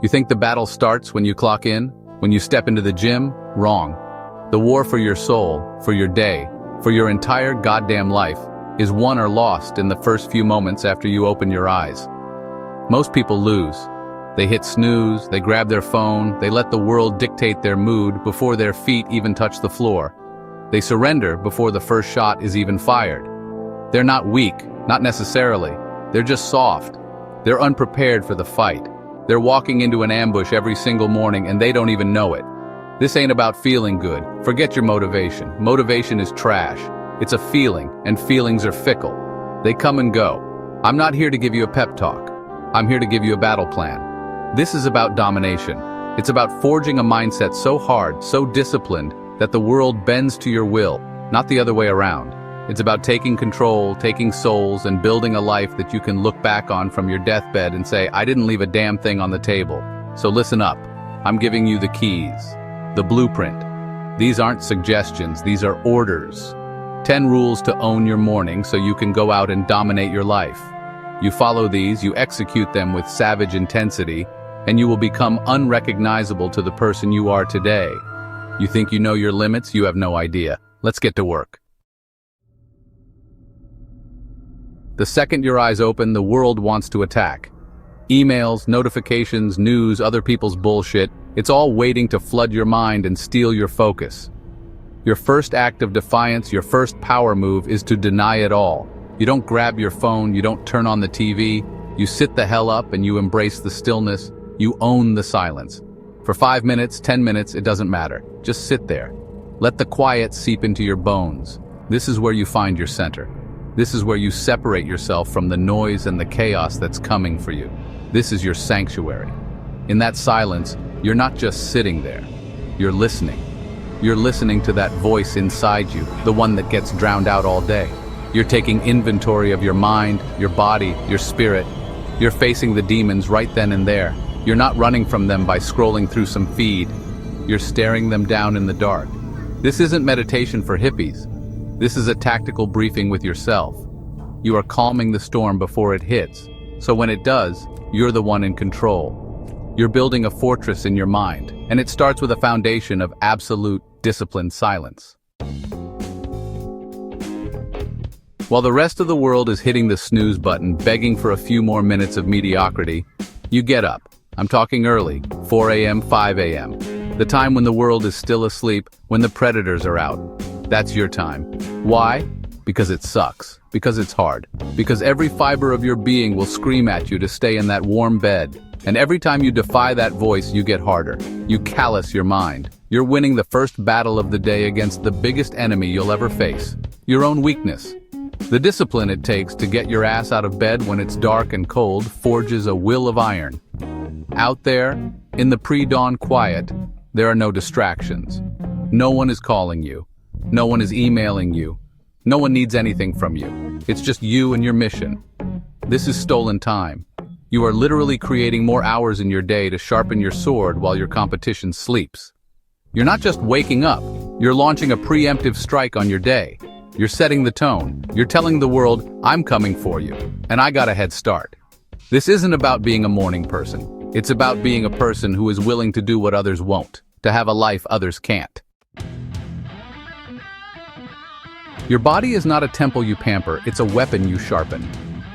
You think the battle starts when you clock in, when you step into the gym? Wrong. The war for your soul, for your day, for your entire goddamn life, is won or lost in the first few moments after you open your eyes. Most people lose. They hit snooze, they grab their phone, they let the world dictate their mood before their feet even touch the floor. They surrender before the first shot is even fired. They're not weak, not necessarily. They're just soft. They're unprepared for the fight. They're walking into an ambush every single morning and they don't even know it. This ain't about feeling good. Forget your motivation. Motivation is trash. It's a feeling, and feelings are fickle. They come and go. I'm not here to give you a pep talk. I'm here to give you a battle plan. This is about domination. It's about forging a mindset so hard, so disciplined, that the world bends to your will, not the other way around. It's about taking control, taking souls, and building a life that you can look back on from your deathbed and say, I didn't leave a damn thing on the table. So listen up. I'm giving you the keys, the blueprint. These aren't suggestions, these are orders. 10 rules to own your morning so you can go out and dominate your life. You follow these, you execute them with savage intensity, and you will become unrecognizable to the person you are today. You think you know your limits? You have no idea. Let's get to work. The second your eyes open, the world wants to attack. Emails, notifications, news, other people's bullshit, it's all waiting to flood your mind and steal your focus. Your first act of defiance, your first power move is to deny it all. You don't grab your phone, you don't turn on the TV, you sit the hell up and you embrace the stillness, you own the silence. For 5 minutes, 10 minutes, it doesn't matter. Just sit there. Let the quiet seep into your bones. This is where you find your center. This is where you separate yourself from the noise and the chaos that's coming for you. This is your sanctuary. In that silence, you're not just sitting there. You're listening. You're listening to that voice inside you, the one that gets drowned out all day. You're taking inventory of your mind, your body, your spirit. You're facing the demons right then and there. You're not running from them by scrolling through some feed. You're staring them down in the dark. This isn't meditation for hippies. This is a tactical briefing with yourself. You are calming the storm before it hits, so when it does, you're the one in control. You're building a fortress in your mind, and it starts with a foundation of absolute, disciplined silence. While the rest of the world is hitting the snooze button, begging for a few more minutes of mediocrity, you get up. I'm talking early, 4 a.m., 5 a.m. The time when the world is still asleep, when the predators are out. That's your time. Why? Because it sucks. Because it's hard. Because every fiber of your being will scream at you to stay in that warm bed. And every time you defy that voice, you get harder. You callous your mind. You're winning the first battle of the day against the biggest enemy you'll ever face. Your own weakness. The discipline it takes to get your ass out of bed when it's dark and cold forges a will of iron. Out there, in the pre-dawn quiet, there are no distractions. No one is calling you. No one is emailing you. No one needs anything from you. It's just you and your mission. This is stolen time. You are literally creating more hours in your day to sharpen your sword while your competition sleeps. You're not just waking up, you're launching a preemptive strike on your day. You're setting the tone. You're telling the world, I'm coming for you, and I got a head start. This isn't about being a morning person. It's about being a person who is willing to do what others won't, to have a life others can't. Your body is not a temple you pamper, it's a weapon you sharpen.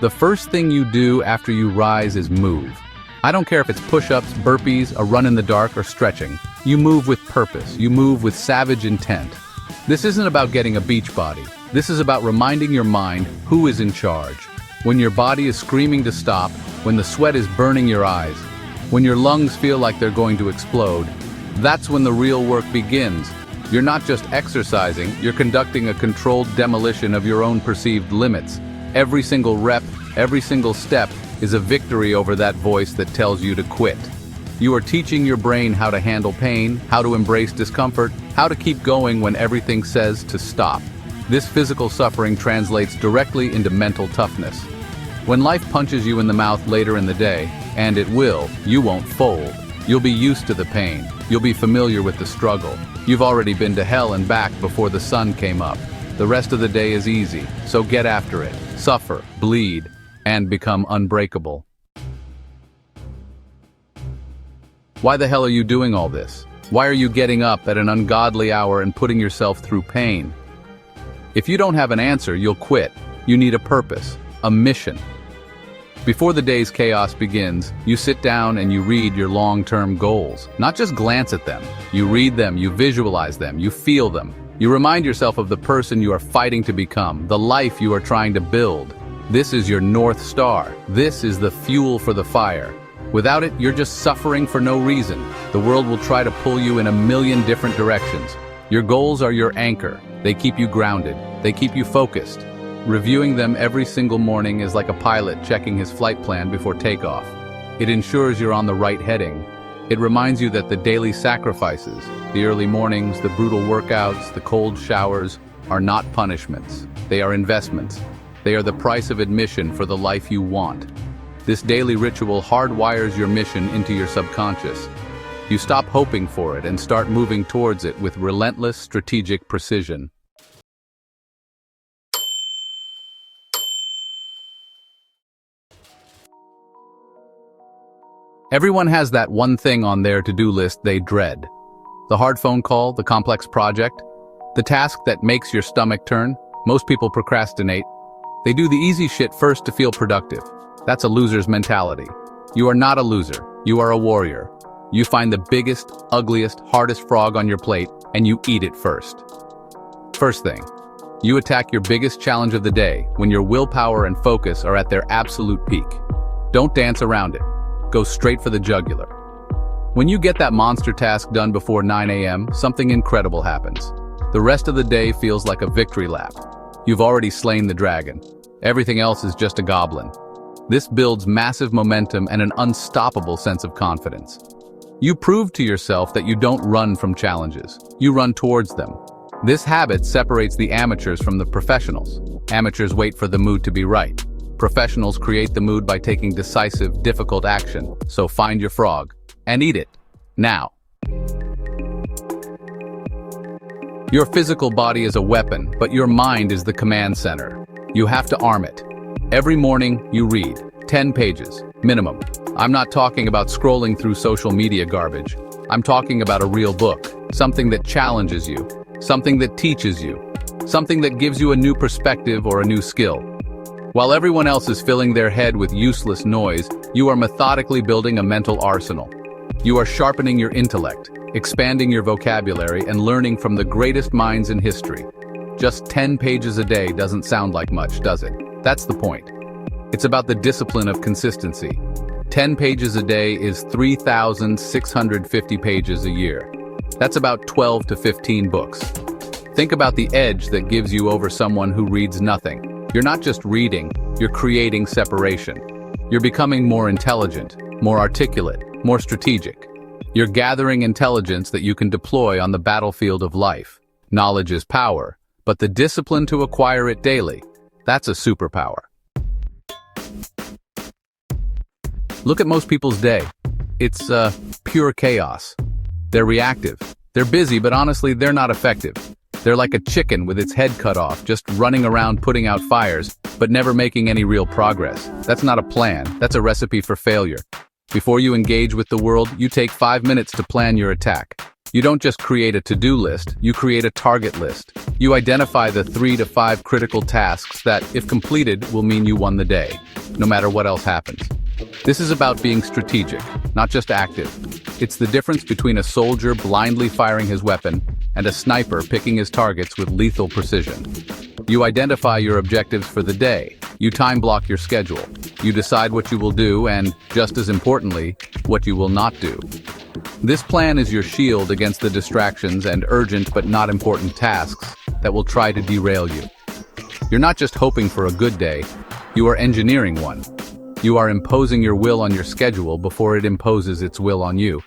The first thing you do after you rise is move. I don't care if it's push-ups, burpees, a run in the dark, or stretching. You move with purpose. You move with savage intent. This isn't about getting a beach body. This is about reminding your mind who is in charge. When your body is screaming to stop, when the sweat is burning your eyes, when your lungs feel like they're going to explode, that's when the real work begins. You're not just exercising, you're conducting a controlled demolition of your own perceived limits. Every single rep, every single step is a victory over that voice that tells you to quit. You are teaching your brain how to handle pain, how to embrace discomfort, how to keep going when everything says to stop. This physical suffering translates directly into mental toughness. When life punches you in the mouth later in the day, and it will, you won't fold. You'll be used to the pain. You'll be familiar with the struggle. You've already been to hell and back before the sun came up. The rest of the day is easy, so get after it. Suffer, bleed, and become unbreakable. Why the hell are you doing all this? Why are you getting up at an ungodly hour and putting yourself through pain? If you don't have an answer, you'll quit. You need a purpose, a mission. Before the day's chaos begins, you sit down and you read your long-term goals. Not just glance at them. You read them, you visualize them, you feel them. You remind yourself of the person you are fighting to become, the life you are trying to build. This is your North Star. This is the fuel for the fire. Without it, you're just suffering for no reason. The world will try to pull you in a million different directions. Your goals are your anchor. They keep you grounded. They keep you focused. Reviewing them every single morning is like a pilot checking his flight plan before takeoff. It ensures you're on the right heading. It reminds you that the daily sacrifices, the early mornings, the brutal workouts, the cold showers, are not punishments. They are investments. They are the price of admission for the life you want. This daily ritual hardwires your mission into your subconscious. You stop hoping for it and start moving towards it with relentless strategic precision. Everyone has that one thing on their to-do list they dread. The hard phone call, the complex project, the task that makes your stomach turn. Most people procrastinate. They do the easy shit first to feel productive. That's a loser's mentality. You are not a loser. You are a warrior. You find the biggest, ugliest, hardest frog on your plate, and you eat it first. First thing, you attack your biggest challenge of the day when your willpower and focus are at their absolute peak. Don't dance around it. Go straight for the jugular. When you get that monster task done before 9 a.m., something incredible happens. The rest of the day feels like a victory lap. You've already slain the dragon. Everything else is just a goblin. This builds massive momentum and an unstoppable sense of confidence. You prove to yourself that you don't run from challenges. You run towards them. This habit separates the amateurs from the professionals. Amateurs wait for the mood to be right. Professionals create the mood by taking decisive, difficult action. So find your frog and eat it. Now. Your physical body is a weapon, but your mind is the command center. You have to arm it. Every morning, you read 10 pages, minimum. I'm not talking about scrolling through social media garbage. I'm talking about a real book, something that challenges you, something that teaches you, something that gives you a new perspective or a new skill. While everyone else is filling their head with useless noise, you are methodically building a mental arsenal. You are sharpening your intellect, expanding your vocabulary, and learning from the greatest minds in history. Just 10 pages a day doesn't sound like much, does it? That's the point. It's about the discipline of consistency. 10 pages a day is 3,650 pages a year. That's about 12 to 15 books. Think about the edge that gives you over someone who reads nothing. You're not just reading, you're creating separation. You're becoming more intelligent, more articulate, more strategic. You're gathering intelligence that you can deploy on the battlefield of life. Knowledge is power, but the discipline to acquire it daily, that's a superpower. Look at most people's day. It's pure chaos. They're reactive. They're busy, but honestly, they're not effective. They're like a chicken with its head cut off, just running around putting out fires, but never making any real progress. That's not a plan. That's a recipe for failure. Before you engage with the world, you take 5 minutes to plan your attack. You don't just create a to-do list, you create a target list. You identify the 3 to 5 critical tasks that, if completed, will mean you won the day, no matter what else happens. This is about being strategic, not just active. It's the difference between a soldier blindly firing his weapon and a sniper picking his targets with lethal precision. You identify your objectives for the day. You time block your schedule. You decide what you will do and, just as importantly, what you will not do. This plan is your shield against the distractions and urgent but not important tasks that will try to derail you. You're not just hoping for a good day, you are engineering one. You are imposing your will on your schedule before it imposes its will on you.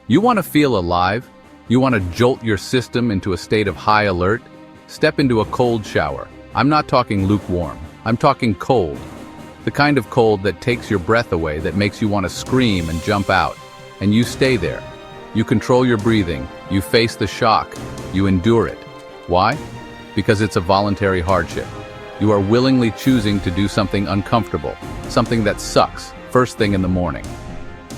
You want to feel alive? You want to jolt your system into a state of high alert? Step into a cold shower. I'm not talking lukewarm. I'm talking cold. The kind of cold that takes your breath away, that makes you want to scream and jump out. And you stay there. You control your breathing. You face the shock. You endure it. Why? Because it's a voluntary hardship. You are willingly choosing to do something uncomfortable, something that sucks, first thing in the morning.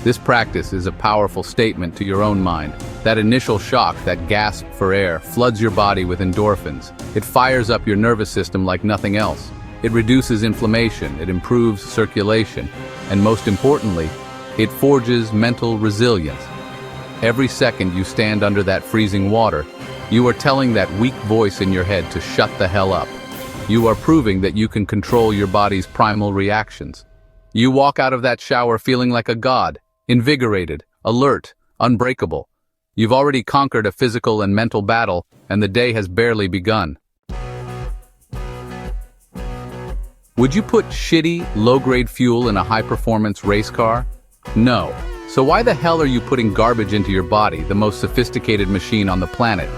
This practice is a powerful statement to your own mind. That initial shock, that gasp for air, floods your body with endorphins. It fires up your nervous system like nothing else. It reduces inflammation, it improves circulation, and most importantly, it forges mental resilience. Every second you stand under that freezing water, you are telling that weak voice in your head to shut the hell up. You are proving that you can control your body's primal reactions. You walk out of that shower feeling like a god, invigorated, alert, unbreakable. You've already conquered a physical and mental battle, and the day has barely begun. Would you put shitty, low-grade fuel in a high-performance race car? No. So why the hell are you putting garbage into your body, the most sophisticated machine on the planet?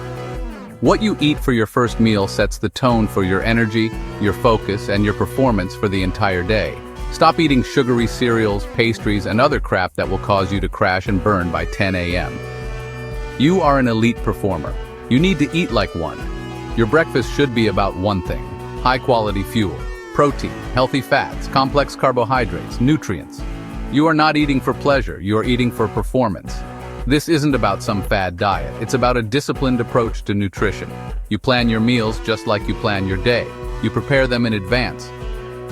What you eat for your first meal sets the tone for your energy, your focus, and your performance for the entire day. Stop eating sugary cereals, pastries, and other crap that will cause you to crash and burn by 10 a.m. You are an elite performer. You need to eat like one. Your breakfast should be about one thing: high-quality fuel, protein, healthy fats, complex carbohydrates, nutrients. You are not eating for pleasure, you are eating for performance. This isn't about some fad diet, it's about a disciplined approach to nutrition. You plan your meals just like you plan your day. You prepare them in advance.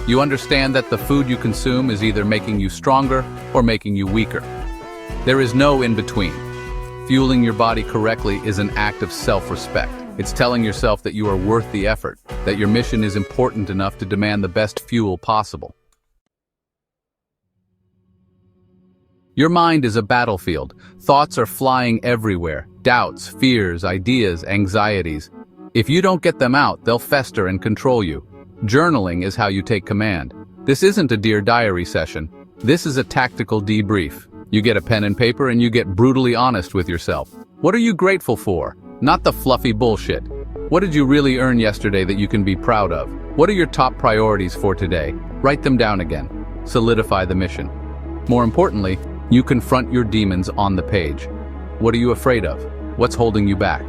You understand that the food you consume is either making you stronger or making you weaker. There is no in-between. Fueling your body correctly is an act of self-respect. It's telling yourself that you are worth the effort, that your mission is important enough to demand the best fuel possible. Your mind is a battlefield. Thoughts are flying everywhere. Doubts, fears, ideas, anxieties. If you don't get them out, they'll fester and control you. Journaling is how you take command. This isn't a Dear Diary session. This is a tactical debrief. You get a pen and paper and you get brutally honest with yourself. What are you grateful for? Not the fluffy bullshit. What did you really earn yesterday that you can be proud of? What are your top priorities for today? Write them down again. Solidify the mission. More importantly, you confront your demons on the page. What are you afraid of? What's holding you back?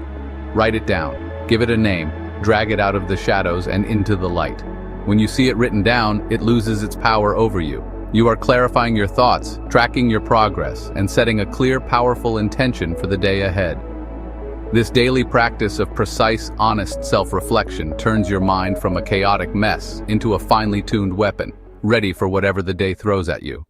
Write it down. Give it a name. Drag it out of the shadows and into the light. When you see it written down, it loses its power over you. You are clarifying your thoughts, tracking your progress, and setting a clear, powerful intention for the day ahead. This daily practice of precise, honest self-reflection turns your mind from a chaotic mess into a finely tuned weapon, ready for whatever the day throws at you.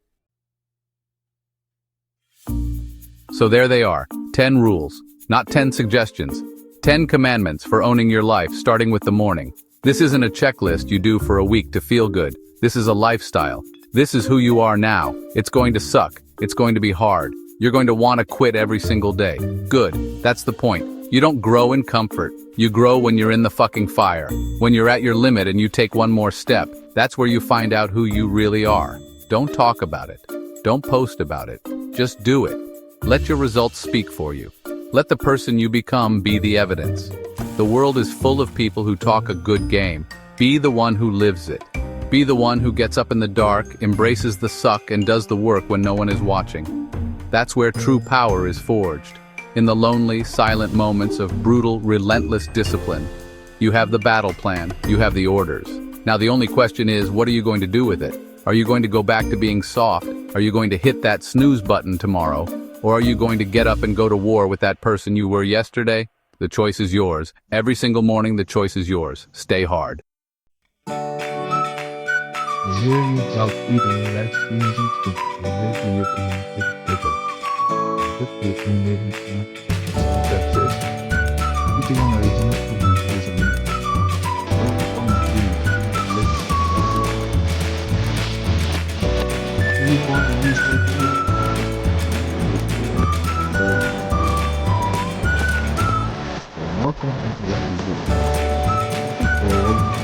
So there they are, 10 rules, not 10 suggestions. 10 commandments for owning your life, starting with the morning. This isn't a checklist you do for a week to feel good. This is a lifestyle. This is who you are now. It's going to suck. It's going to be hard. You're going to want to quit every single day. Good. That's the point. You don't grow in comfort. You grow when you're in the fucking fire. When you're at your limit and you take one more step, that's where you find out who you really are. Don't talk about it. Don't post about it. Just do it. Let your results speak for you. Let the person you become be the evidence. The world is full of people who talk a good game. Be the one who lives it. Be the one who gets up in the dark, embraces the suck, and does the work when no one is watching. That's where true power is forged. In the lonely, silent moments of brutal, relentless discipline. You have the battle plan. You have the orders. Now the only question is, what are you going to do with it? Are you going to go back to being soft? Are you going to hit that snooze button tomorrow? Or are you going to get up and go to war with that person you were yesterday? The choice is yours. Every single morning, the choice is yours. Stay hard. Welcome to the